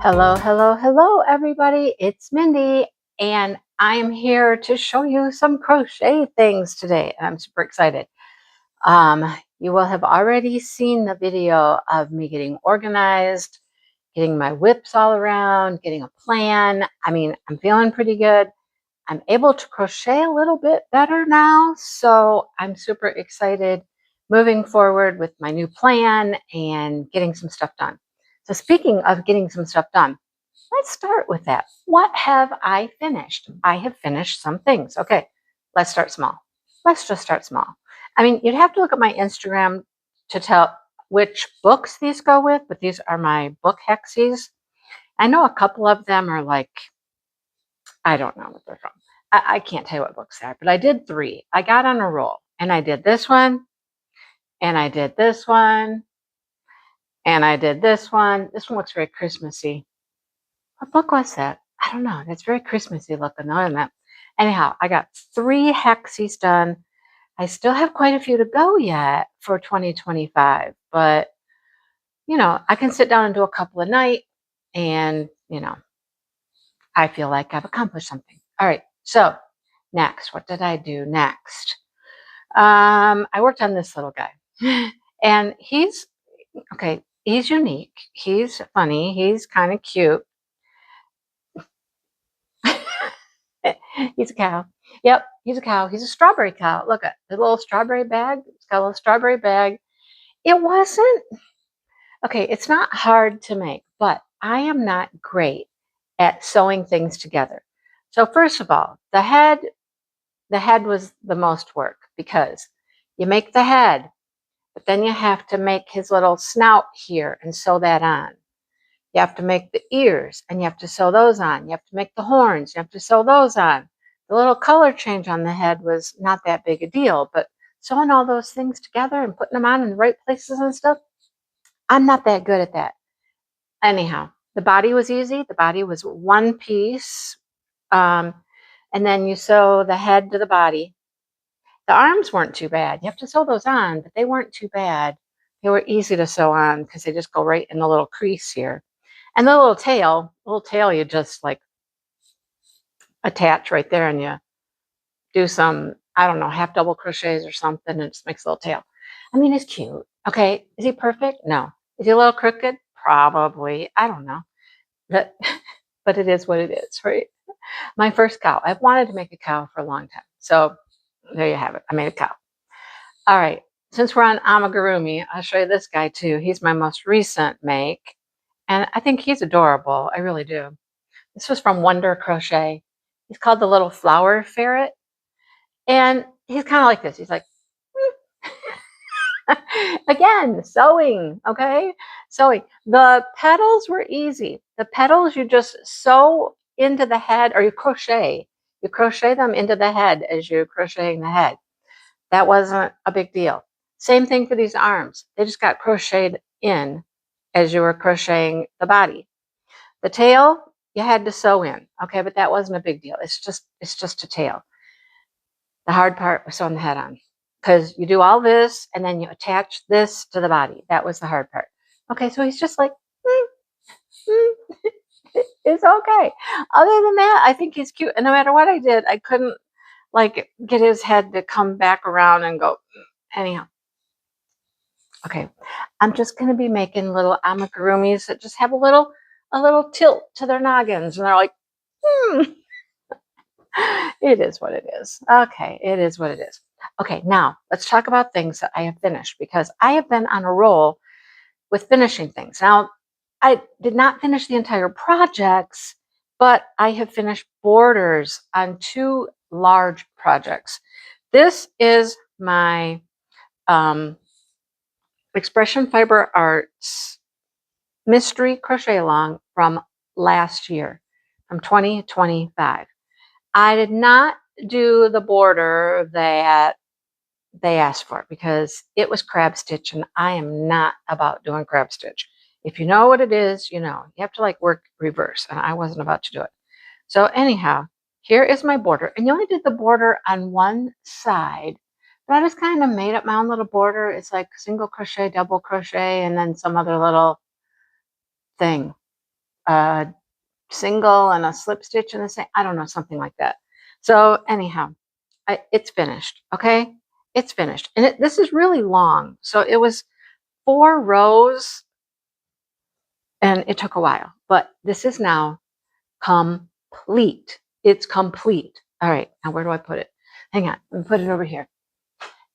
Hello, hello, hello, everybody. It's Mindy, and I'm here to show you some crochet things today. I'm super excited. You will have already seen the video of me getting organized, getting my whips all around, getting a plan. I mean, I'm feeling pretty good. I'm able to crochet a little bit better now, so I'm super excited moving forward with my new plan and getting some stuff done. So speaking of getting some stuff done, let's start with that. What have I finished? I have finished some things. Okay, let's start small. Let's just start small. I mean, you'd have to look at my Instagram to tell which books these go with, but these are my book hexies. I know a couple of them are like, I don't know what they're from. I can't tell you what books they are, but I did 3. I got on a roll, and I did this one, and I did this one, and I did this one. This one looks very Christmassy. What book was that? I don't know. It's very Christmassy looking, isn't it? Anyhow, I got 3 hexies done. I still have quite a few to go yet for 2025, but I can sit down and do a couple a night, and I feel like I've accomplished something. All right, so next, what did I do next? I worked on this little guy, and he's okay. He's unique. He's funny. He's kind of cute. He's a cow. Yep, he's a cow. He's a strawberry cow. Look at the little strawberry bag. It's got a little strawberry bag. It wasn't okay. It's not hard to make, but I am not great at sewing things together. So first of all, the head was the most work because you make the head, but then you have to make his little snout here and sew that on. You have to make the ears and you have to sew those on. You have to make the horns. You have to sew those on. The little color change on the head was not that big a deal, but sewing all those things together and putting them on in the right places and stuff, I'm not that good at that. Anyhow, the body was easy. The body was one piece. And then you sew the head to the body. The arms weren't too bad. You have to sew those on, but they weren't too bad. They were easy to sew on because they just go right in the little crease here. And the little tail you just like attach right there and you do some, I don't know, half double crochets or something and it just makes a little tail. I mean, he's cute. Okay. Is he perfect? No. Is he a little crooked? Probably. I don't know. But, but it is what it is, right? My first cow. I've wanted to make a cow for a long time. So there you have it. I made a cow. All right. Since we're on amigurumi, I'll show you this guy too. He's my most recent make. And I think he's adorable. I really do. This was from Wonder Crochet. He's called the little flower ferret. And he's kind of like this. He's like, again, sewing, okay? Sewing. The petals were easy. The petals you just sew into the head or you crochet. You crochet them into the head as you're crocheting the head. That wasn't a big deal. Same thing for these arms. They just got crocheted in as you were crocheting the body. The tail, you had to sew in, okay, but that wasn't a big deal. It's just a tail. The hard part was sewing the head on because you do all this and then you attach this to the body. That was the hard part. Okay, so he's just like, it's okay. Other than that, I think he's cute. And no matter what I did, I couldn't like get his head to come back around and go, anyhow. Okay, I'm just going to be making little amigurumis that just have a little tilt to their noggins. And they're like, It is what it is. Okay, it is what it is. Okay, now let's talk about things that I have finished because I have been on a roll with finishing things. Now, I did not finish the entire projects, but I have finished borders on 2 large projects. This is my Expression Fiber Arts Mystery Crochet Along from last year, from 2025. I did not do the border that they asked for because it was crab stitch and I am not about doing crab stitch. If you know what it is, you know. You have to like work reverse and I wasn't about to do it. So anyhow, here is my border. And you only did the border on one side. But I just kind of made up my own little border. It's like single crochet, double crochet, and then some other little thing. a single and a slip stitch in the same, I don't know, something like that. So anyhow, it's finished. Okay, it's finished, and this is really long. So it was 4 rows, and it took a while, but this is now complete. It's complete. All right, now where do I put it? Hang on, let me put it over here.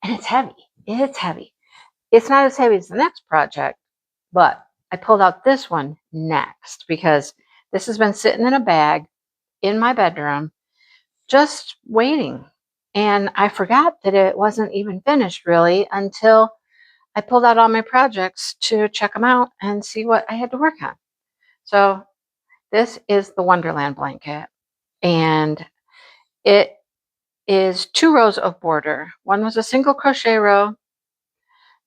And it's heavy. It's heavy. It's not as heavy as the next project, but I pulled out this one next because this has been sitting in a bag in my bedroom, just waiting. And I forgot that it wasn't even finished really until I pulled out all my projects to check them out and see what I had to work on. So this is the Wonderland blanket, and it is 2 rows of border. One was a single crochet row,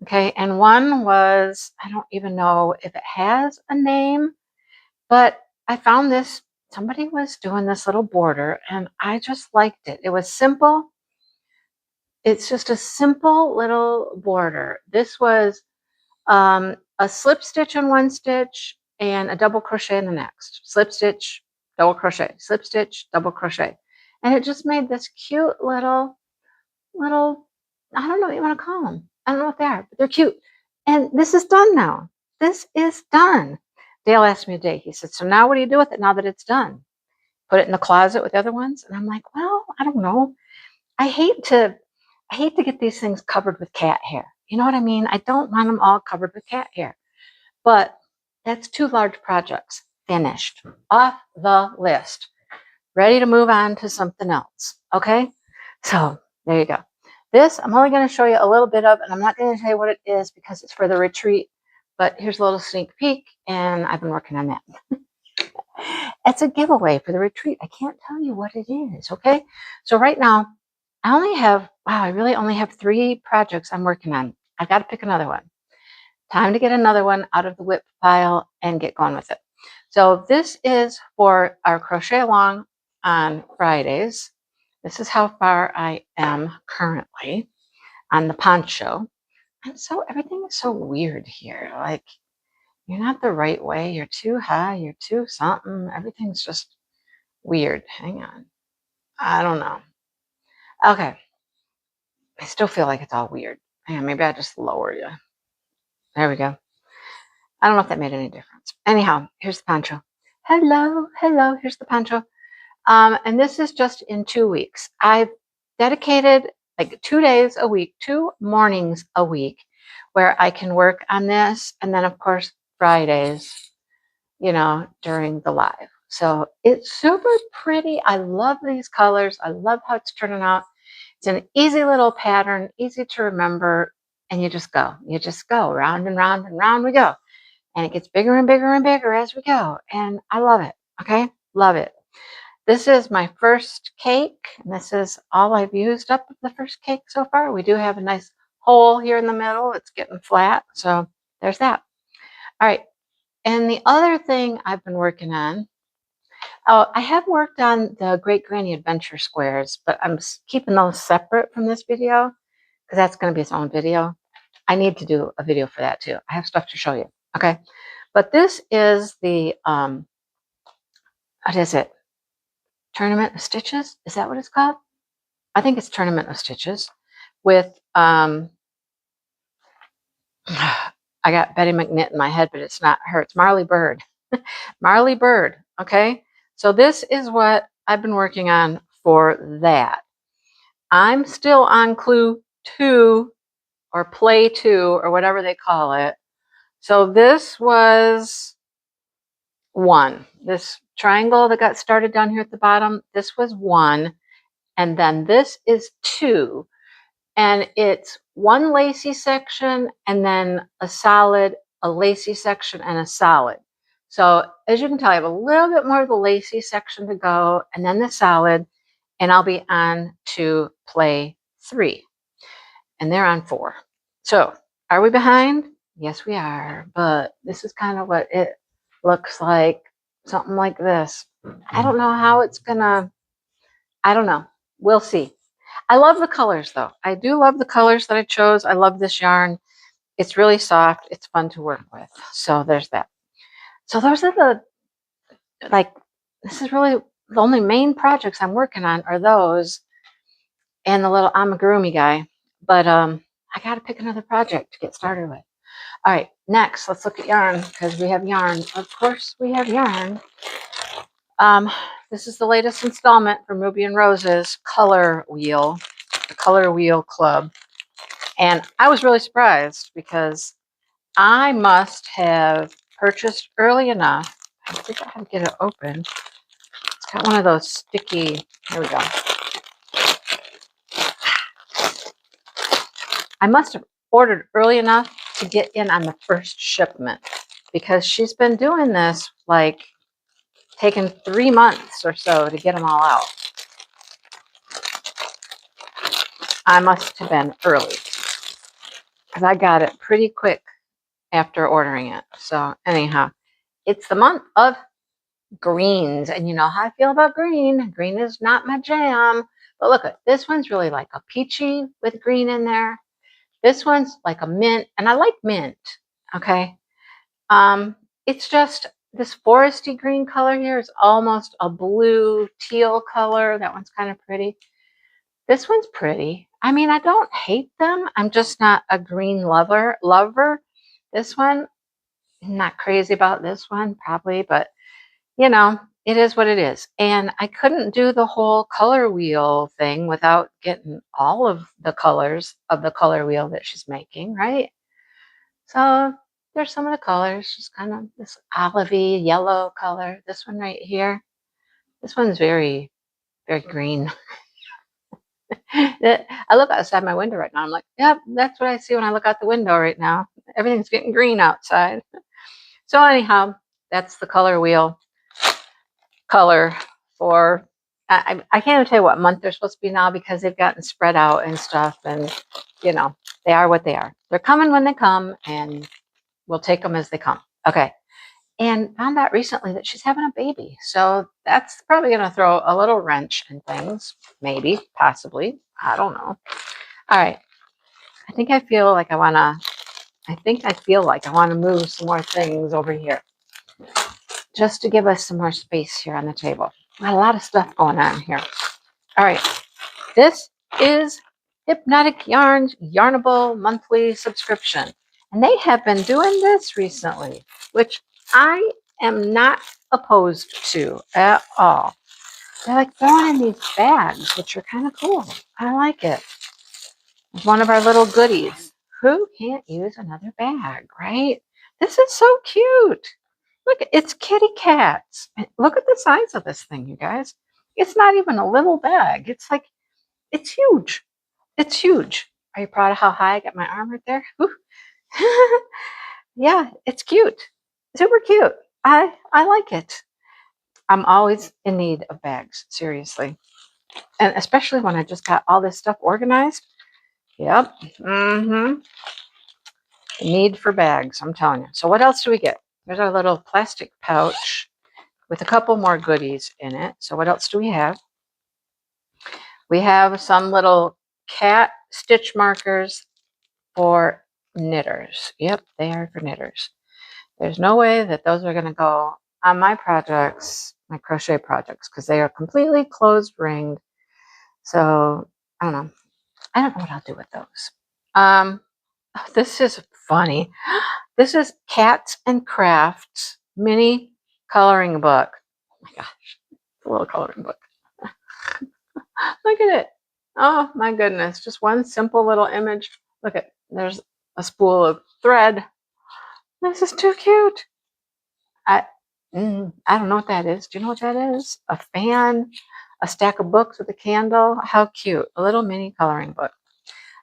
okay, and one was, I don't even know if it has a name, but I found this, somebody was doing this little border, and I just liked it. It was simple. It's just a simple little border. This was a slip stitch in one stitch and a double crochet in the next. Slip stitch, double crochet, slip stitch, double crochet. And it just made this cute little, I don't know what you want to call them. I don't know what they are, but they're cute. And this is done now. This is done. Dale asked me today, he said, so now what do you do with it now that it's done? Put it in the closet with the other ones? And I'm like, well, I don't know. I hate to get these things covered with cat hair. You know what I mean? I don't want them all covered with cat hair. But that's 2 large projects finished, off the list, ready to move on to something else. Okay? So there you go. This I'm only going to show you a little bit of, and I'm not going to tell you what it is because it's for the retreat. But here's a little sneak peek, and I've been working on that. It's a giveaway for the retreat. I can't tell you what it is. Okay? So right now, I really only have 3 projects I'm working on. I got to pick another one. Time to get another one out of the whip pile and get going with it. So this is for our crochet along on Fridays. This is how far I am currently on the poncho. And so everything is so weird here. Like, you're not the right way. You're too high. You're too something. Everything's just weird. Hang on. I don't know. Okay. I still feel like it's all weird. Hang on, maybe I just lower you. There we go. I don't know if that made any difference. Anyhow, here's the poncho. Hello, hello, here's the poncho. And this is just in 2 weeks. I've dedicated like 2 days a week, 2 mornings a week, where I can work on this. And then, of course, Fridays, you know, during the live. So it's super pretty. I love these colors. I love how it's turning out. It's an easy little pattern, easy to remember, and you just go round and round and round we go. And it gets bigger and bigger and bigger as we go. And I love it. Okay. Love it. This is my first cake. And this is all I've used up of the first cake so far. We do have a nice hole here in the middle. It's getting flat. So there's that. All right. And the other thing I've been working on, I have worked on the Great Granny Adventure squares, but I'm keeping those separate from this video because that's going to be its own video. I need to do a video for that too. I have stuff to show you. Okay. But this is the, what is it? Tournament of Stitches? Is that what it's called? I think it's Tournament of Stitches with, I got Betty McKnitt in my head, but it's not her. It's Marley Bird. Marley Bird. Okay. So this is what I've been working on for that. I'm still on clue 2 or play 2 or whatever they call it. So this was 1. This triangle that got started down here at the bottom, this was 1. And then this is 2. And it's 1 lacy section and then a solid, a lacy section and a solid. So as you can tell, I have a little bit more of the lacy section to go and then the solid, and I'll be on to play 3. And they're on 4. So are we behind? Yes, we are. But this is kind of what it looks like. Something like this. I don't know how it's gonna, I don't know. We'll see. I love the colors though. I do love the colors that I chose. I love this yarn. It's really soft. It's fun to work with. So there's that. So those are the like, this is really the only main projects I'm working on are those and the little amigurumi guy. But I got to pick another project to get started with. All right, next, let's look at yarn because we have yarn. Of course, we have yarn. This is the latest installment from Ruby and Rose's Color Wheel, the Color Wheel Club. And I was really surprised because I must have purchased early enough. I think I have to get it open. It's got one of those sticky, here we go. I must have ordered early enough to get in on the first shipment because she's been doing this like taking 3 months or so to get them all out. I must have been early because I got it pretty quick after ordering it. So anyhow, it's the month of greens, and you know how I feel about green. Green is not my jam, but look at this one's really like a peachy with green in there. This one's like a mint, and I like mint. Okay, it's just this foresty green color here is almost a blue teal color. That one's kind of pretty. This one's pretty. I mean, I don't hate them. I'm just not a green lover. This one, I'm not crazy about this one probably, but you know, it is what it is. And I couldn't do the whole color wheel thing without getting all of the colors of the color wheel that she's making, right? So there's some of the colors, just kind of this olivey yellow color. This one right here. This one's very, very green. I look outside my window right now. I'm like, yep, that's what I see when I look out the window right now. Everything's getting green outside. So anyhow, that's the color wheel color for, I can't even tell you what month they're supposed to be now because they've gotten spread out and stuff. And, you know, they are what they are. They're coming when they come and we'll take them as they come. Okay. And found out recently that she's having a baby. So that's probably going to throw a little wrench in things. Maybe, possibly. I don't know. All right. I think I feel like I want to move some more things over here just to give us some more space here on the table. Got a lot of stuff going on here. All right. This is Hypnotic Yarns Yarnable monthly subscription. And they have been doing this recently, which I am not opposed to at all. They're like throwing in these bags, which are kind of cool. I like it. It's one of our little goodies. Who can't use another bag, right? This is so cute. Look, it's kitty cats. Look at the size of this thing, you guys. It's not even a little bag. It's like, it's huge. It's huge. Are you proud of how high I got my arm right there? Yeah, it's cute. Super cute. I like it. I'm always in need of bags, seriously. And especially when I just got all this stuff organized. Yep. Need for bags, I'm telling you. So what else do we get? There's our little plastic pouch with a couple more goodies in it. So what else do we have? We have some little cat stitch markers for knitters. Yep, they are for knitters. There's no way that those are going to go on my projects, my crochet projects, because they are completely closed ringed. So I don't know. I don't know what I'll do with those. This is funny. This is Cats and Krafts mini coloring book. Oh my gosh, it's a little coloring book. Look at it. Oh my goodness, just one simple little image. Look at, there's a spool of thread. This is too cute. I don't know what that is. Do you know what that is? A fan, a stack of books with a candle. How cute. A little mini coloring book.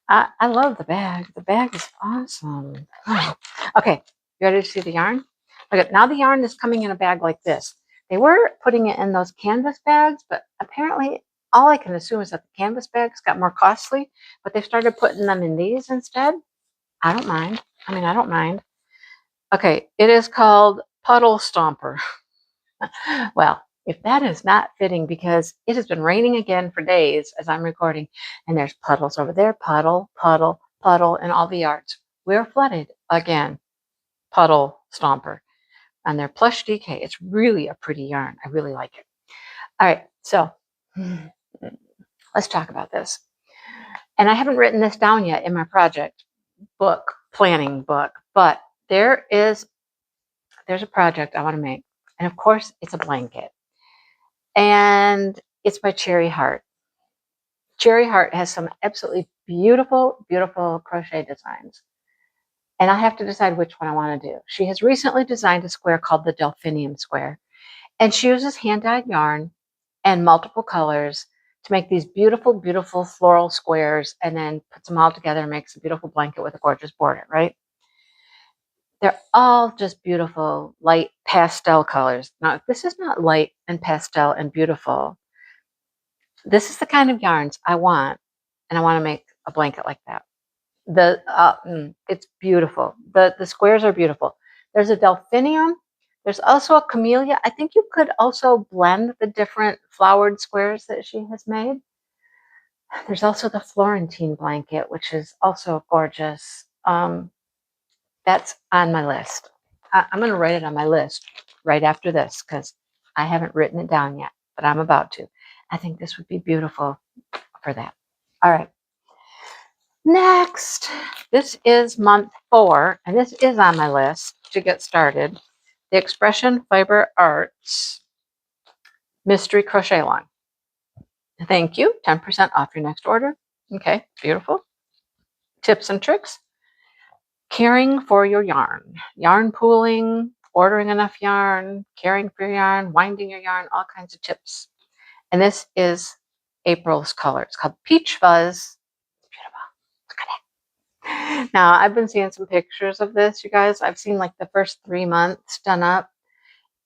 I love the bag. The bag is awesome. Oh. Okay, you ready to see the yarn? Okay, now the yarn is coming in a bag like this. They were putting it in those canvas bags, but apparently all I can assume is that the canvas bags got more costly, but they started putting them in these instead. I don't mind. I don't mind. Okay, it is called Puddle Stomper. Well, if that is not fitting, because it has been raining again for days as I'm recording, and there's puddles over there, puddle, puddle, puddle, in all the yards. We're flooded again. Puddle Stomper. on their plush DK. It's really a pretty yarn. I really like it. All right, so let's talk about this. And I haven't written this down yet in my project book, planning book, but there's a project I want to make. And of course, it's a blanket. And it's by Cherry Heart. Cherry Heart has some absolutely beautiful, beautiful crochet designs. And I have to decide which one I want to do. She has recently designed a square called the Delphinium Square. And she uses hand-dyed yarn and multiple colors to make these beautiful, beautiful floral squares, and then puts them all together and makes a beautiful blanket with a gorgeous border, right? They're all just beautiful, light pastel colors. Now, if this is not light and pastel and beautiful, this is the kind of yarns I want, and I want to make a blanket like that. It's beautiful. The squares are beautiful. There's a delphinium. There's also a camellia. I think you could also blend the different flowered squares that she has made. There's also the Florentine blanket, which is also gorgeous. That's on my list. I'm going to write it on my list right after this because I haven't written it down yet, but I'm about to. I think this would be beautiful for that. All right. Next, this is month 4, and this is on my list to get started. The Expression Fiber Arts Mystery Crochet Along. Thank you. 10% off your next order. Okay, beautiful. Tips and tricks. Caring for your yarn. Yarn pooling, ordering enough yarn, caring for your yarn, winding your yarn, all kinds of tips. And this is April's color. It's called Peach Fuzz. It's beautiful. Look at it. Now, I've been seeing some pictures of this, you guys. I've seen like the first 3 months done up.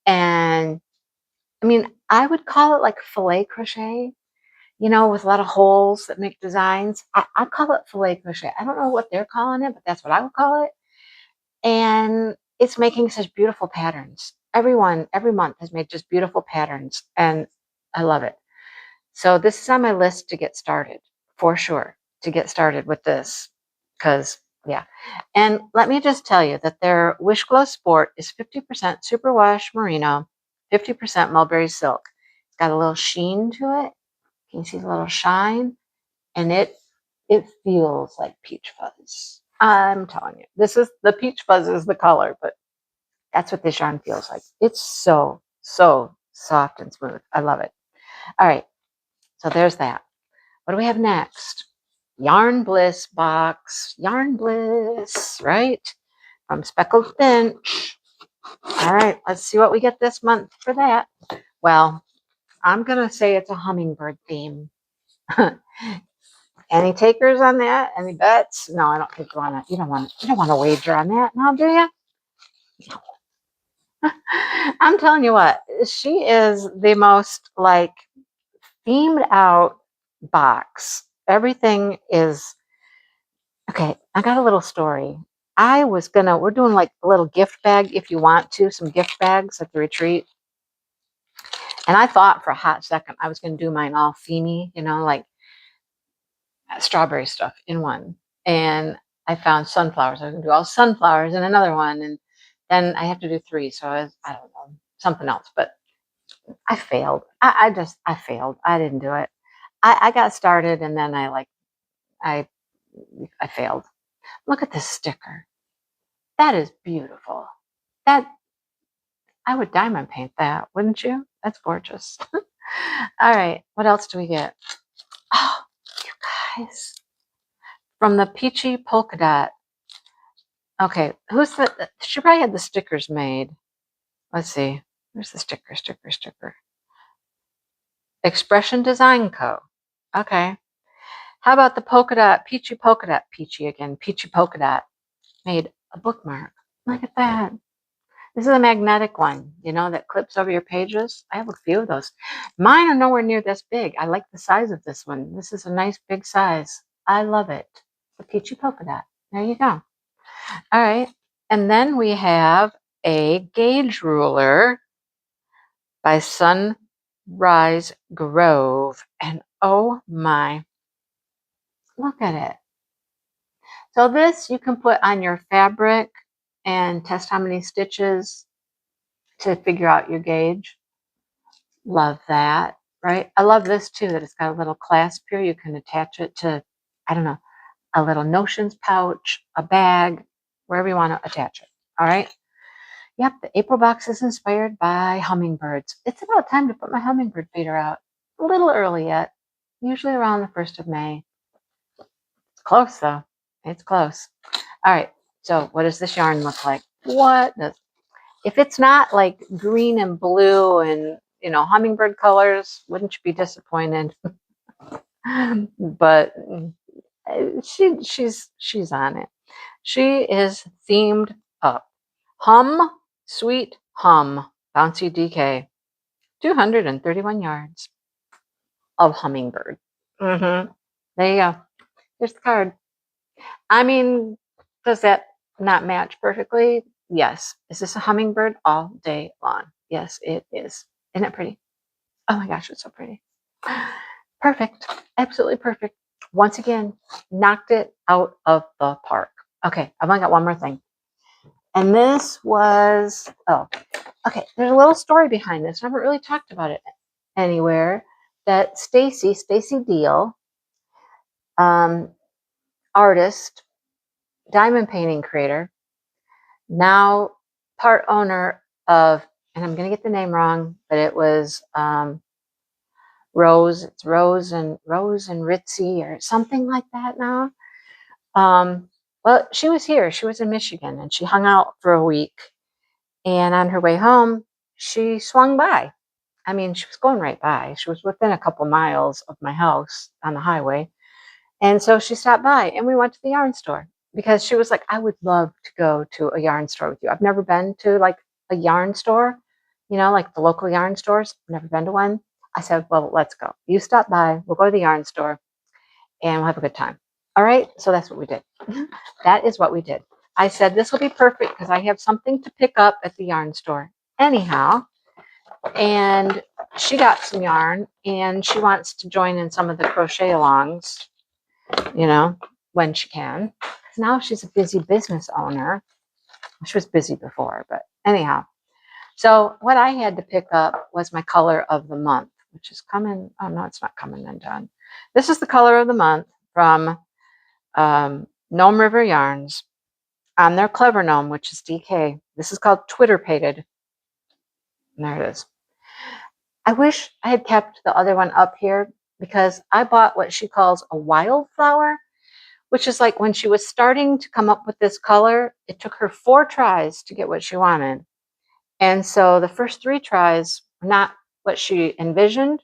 And I mean, I would call it like filet crochet, you know, with a lot of holes that make designs. I call it filet crochet. I don't know what they're calling it, but that's what I would call it. And it's making such beautiful patterns. Every month has made just beautiful patterns, and I love it. So this is on my list to get started, for sure, to get started with this, because, yeah. And let me just tell you that their Wish Glow Sport is 50% superwash merino, 50% mulberry silk. It's got a little sheen to it. Can you see the little shine? And it feels like peach fuzz. I'm telling you, the peach fuzz is the color, but that's what this yarn feels like. It's so, so soft and smooth. I love it. All right, so there's that. What do we have next? Yarn Bliss box. Yarn Bliss, right? From Speckled Finch. All right, let's see what we get this month for that. Well, I'm going to say it's a hummingbird theme. Any takers on that? Any bets? No, I don't think you want to. You don't want to wager on that, now, do you? I'm telling you what, she is the most like themed out box. Everything is okay. I got a little story. We're doing like a little gift bag if you want to, some gift bags at the retreat. And I thought for a hot second I was going to do mine all themey, you know, like strawberry stuff in one. And I found sunflowers. I was going to do all sunflowers in another one. And then I have to do 3. So I don't know, something else. But I failed. I failed. I didn't do it. I got started and then I failed. Look at this sticker. That is beautiful. That I would diamond paint that, wouldn't you? That's gorgeous. All right, what else do we get? Oh, you guys. From the Peachy Polka Dot. Okay, she probably had the stickers made. Let's see. Where's the sticker? Expression Design Co. Okay. How about the polka dot, Peachy Polka Dot, Peachy Polka Dot, made a bookmark. Look at that. This is a magnetic one, you know, that clips over your pages. I have a few of those. Mine are nowhere near this big. I like the size of this one. This is a nice big size. I love it. The Peachy Polka Dot. There you go. All right. And then we have a gauge ruler by Sunrise Grove. And oh my, look at it. So this you can put on your fabric and test how many stitches. to figure out your gauge. Love that, right? I love this too, that it's got a little clasp here. You can attach it to, I don't know, a little notions pouch, a bag, wherever you want to attach it. All right. Yep, the April box is inspired by hummingbirds. It's about time to put my hummingbird feeder out. A little early yet, usually around the 1st of May. It's close though. It's close. All right, so what does this yarn look like? If it's not like green and blue and, you know, hummingbird colors, wouldn't you be disappointed? But she's on it. She is themed up. Hum, sweet hum, bouncy DK. 231 yards of hummingbird. There you go. Here's the card. I mean, does that not match perfectly? Yes. Is this a hummingbird all day long? Yes, it is. Isn't it pretty? Oh my gosh, it's so pretty. Perfect. Absolutely perfect. Once again, knocked it out of the park. Okay, I've only got one more thing. And this was, okay, there's a little story behind this. I haven't really talked about it anywhere. That Stacy Deal, artist, diamond painting creator, now part owner of, and I'm going to get the name wrong, but it was Rose. It's Rose and Ritzy or something like that now. Well, she was here. She was in Michigan, and she hung out for a week. And on her way home, she swung by. I mean, she was going right by. She was within a couple miles of my house on the highway. And so she stopped by, and we went to the yarn store because she was like, I would love to go to a yarn store with you. I've never been to like a yarn store, you know, like the local yarn stores. I've never been to one. I said, well, let's go. You stop by, we'll go to the yarn store, and we'll have a good time. All right. So that's what we did. That is what we did. I said, this will be perfect because I have something to pick up at the yarn store anyhow. And she got some yarn, and she wants to join in some of the crochet alongs, you know, when she can. Because now she's a busy business owner. She was busy before, but anyhow. So what I had to pick up was my color of the month, which is coming. Oh, no, it's not coming undone. This is the color of the month from Gnome River Yarns on their Clever Gnome, which is DK. This is called Twitter Pated. And there it is. I wish I had kept the other one up here because I bought what she calls a wildflower, which is like when she was starting to come up with this color, it took her 4 tries to get what she wanted. And so the first 3 tries were not what she envisioned,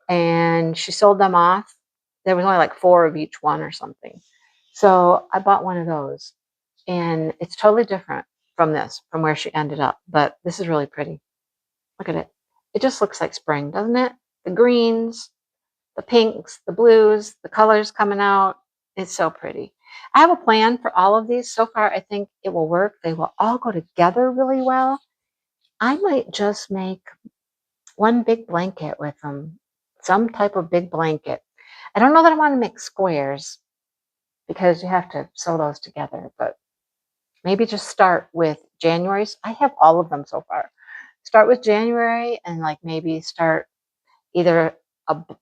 and she sold them off. There was only like 4 of each one or something. So I bought one of those, and it's totally different from this, from where she ended up. But this is really pretty. Look at it. It just looks like spring, doesn't it? The greens, the pinks, the blues, the colors coming out. It's so pretty. I have a plan for all of these. So far, I think it will work. They will all go together really well. I might just make one big blanket with them, some type of big blanket. I don't know that I want to make squares because you have to sew those together, but maybe just start with January's. I have all of them so far. Start with January and like maybe start either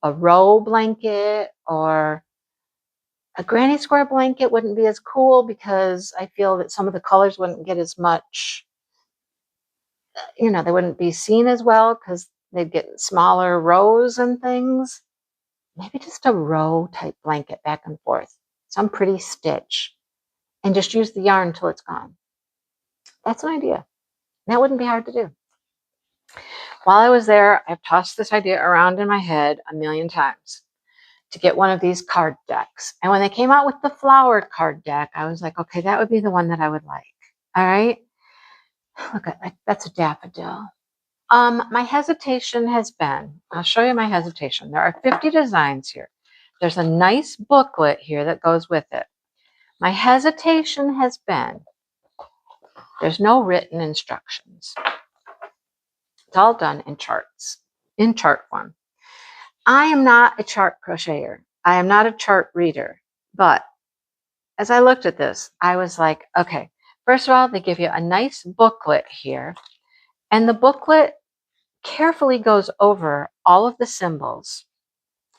a row blanket or a granny square blanket wouldn't be as cool because I feel that some of the colors wouldn't get as much, you know, they wouldn't be seen as well because they'd get smaller rows and things. Maybe just a row type blanket back and forth, some pretty stitch, and just use the yarn until it's gone. That's an idea. That wouldn't be hard to do. While I was there, I've tossed this idea around in my head a million times to get one of these card decks. And when they came out with the flowered card deck, I was like, okay, that would be the one that I would like. All right. Look at that. That's a daffodil. My hesitation has been, I'll show you my hesitation. There are 50 designs here. There's a nice booklet here that goes with it. My hesitation has been, there's no written instructions. It's all done in charts, in chart form. I am not a chart crocheter. I am not a chart reader. But as I looked at this, I was like, okay, first of all, they give you a nice booklet here. And the booklet carefully goes over all of the symbols.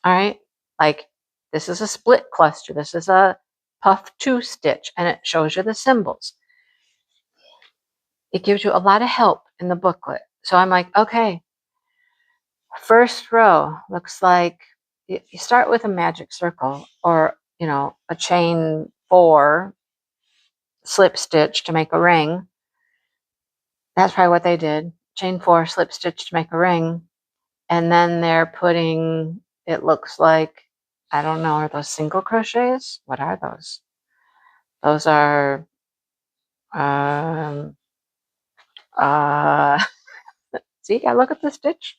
All right, like this is a split cluster, this is a puff 2 stitch, and it shows you the symbols. It gives you a lot of help in the booklet. So I'm like, okay, first row looks like you start with a magic circle, or a chain 4 slip stitch to make a ring. That's probably what they did. Chain 4 slip stitch to make a ring. And then they're putting, it looks like, I don't know, are those single crochets? What are those? Those are, see, I look at the stitch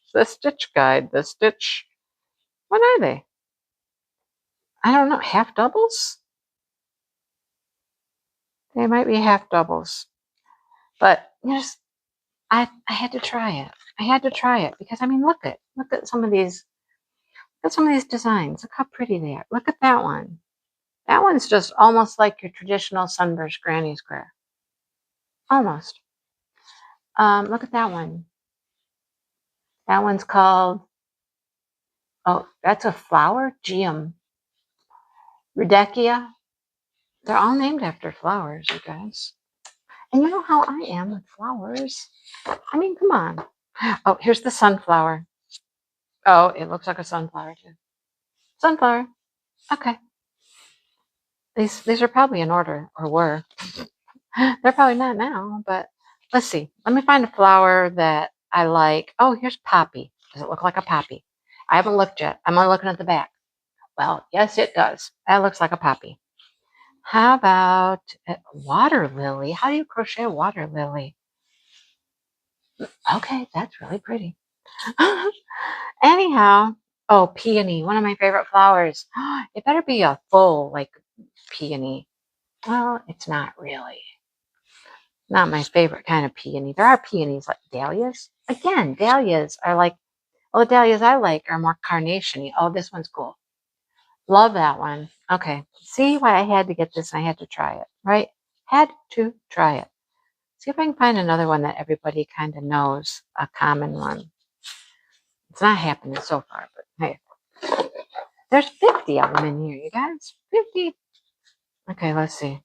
guide, the stitch, what are they? I don't know, half doubles? They might be half doubles. But just, I had to try it. I had to try it because, I mean, look at some of these, designs. Look how pretty they are. Look at that one. That one's just almost like your traditional sunburst granny square. Almost. Look at that one. That one's called, oh, that's a flower, Geum. Rudbeckia. They're all named after flowers, you guys. And you know how I am with flowers. I mean, come on. Oh, here's the sunflower. Oh, it looks like a sunflower too. Sunflower. Okay. These are probably in order, or were. They're probably not now, but let's see. Let me find a flower that I like. Oh, here's poppy. Does it look like a poppy? I haven't looked yet. I'm only looking at the back. Well, yes, it does. That looks like a poppy. How about a water lily? How do you crochet a water lily? Okay, that's really pretty. Anyhow, oh, peony, one of my favorite flowers. It better be a full, like, peony. Well, it's not really. Not my favorite kind of peony. There are peonies like dahlias. Again, dahlias are like, well, the dahlias I like are more carnation-y. Oh, this one's cool. Love that one. Okay, see why I had to get this and I had to try it, right? Had to try it. See if I can find another one that everybody kind of knows, a common one. It's not happening so far, but hey. There's 50 of them in here, you guys. 50. Okay, let's see.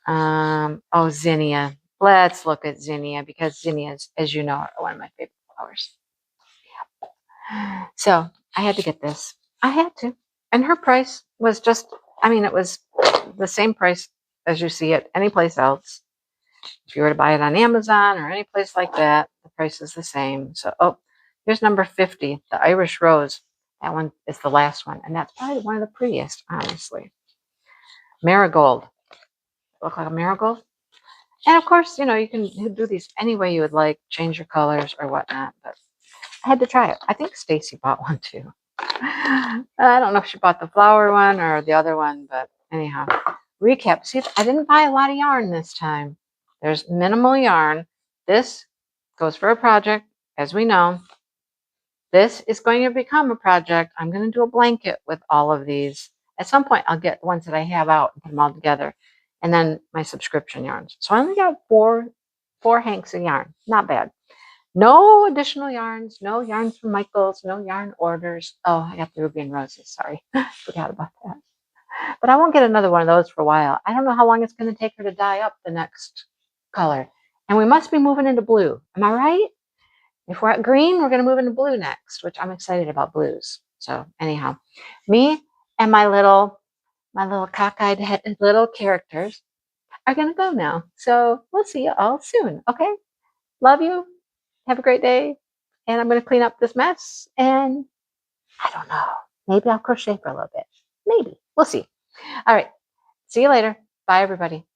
Oh, zinnia. Let's look at zinnia because zinnias, as you know, are one of my favorite flowers. So I had to get this. I had to. And her price was just, I mean, it was the same price as you see it anyplace else. If you were to buy it on Amazon or any place like that, the price is the same. So, oh, here's number 50, the Irish Rose. That one is the last one. And that's probably one of the prettiest, honestly. Marigold. Look like a marigold. And of course, you can do these any way you would like, change your colors or whatnot. But I had to try it. I think Stacy bought one too. I don't know if she bought the flower one or the other one, but anyhow. Recap. See, I didn't buy a lot of yarn this time. There's minimal yarn. This goes for a project, as we know. This is going to become a project. I'm going to do a blanket with all of these. At some point, I'll get the ones that I have out and put them all together. And then my subscription yarns. So I only got four hanks of yarn. Not bad. No additional yarns. No yarns from Michaels. No yarn orders. Oh, I got the Ruby and Roses. Sorry. Forgot about that. But I won't get another one of those for a while. I don't know how long it's going to take her to dye up the next color. And we must be moving into blue. Am I right? If we're at green, we're going to move into blue next, which I'm excited about blues. So anyhow, me and my little cockeyed little characters are going to go now. So we'll see you all soon. Okay. Love you. Have a great day. And I'm going to clean up this mess. And I don't know. Maybe I'll crochet for a little bit. Maybe. We'll see. All right. See you later. Bye, everybody.